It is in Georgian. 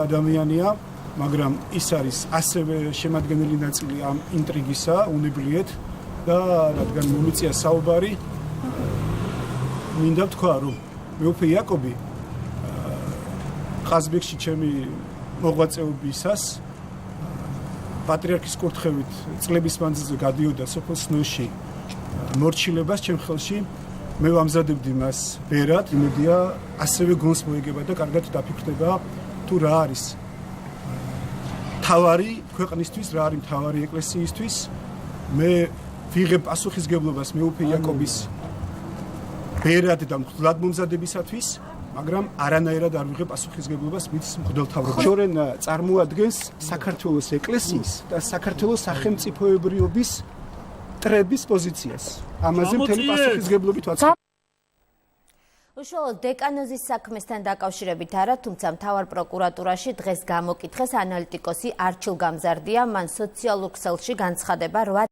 ადამიანია, მაგრამ ის არის ასევე შემადგენელი ნაწილი ამ ინტრიგისა, უნებლიეთ და რადგან მომიწია საუბარი, მინდა ვთქვა, რომ მეუფე იაკობი ყაზბეგში ჩემი მოღვაწეობისას პატრიარქის კურთხევით წლების მანძილზე გადიოდა სოფელ სნოში მორჩილებას ჩემ ხელში. მე ვამზადებდი მას ბერად, იმედია ასევე გონს მოეგება და კარგად დაფიქრდება თუ რა არის თავარი ქვეყნისთვის, რა არის თავარი ეკლესიისთვის. მე ვიღებ პასუხისგებლობას მეუფე იაკობის ბერად და მღვდლად მომზადებისათვის, მაგრამ არანაირად არ ვიღებ პასუხისგებლობას მის მღვდელმთავრობაში. შორენ წარმოადგენს საქართველოს ეკლესიის და საქართველოს სახელმწიფოებრიობის ტრების პოზიციას. ამაზე მთელი პასუხისგებლობით ვაცხობ. უშუალოდ დეკანოზის საქმესთან დაკავშირებით არა, თუმცა მთავარ პროკურატურაში დღეს გამოკითხეს ანალიტიკოსი არჩილ გამზარდია, მან სოციალურ ქსელში განცხადება 8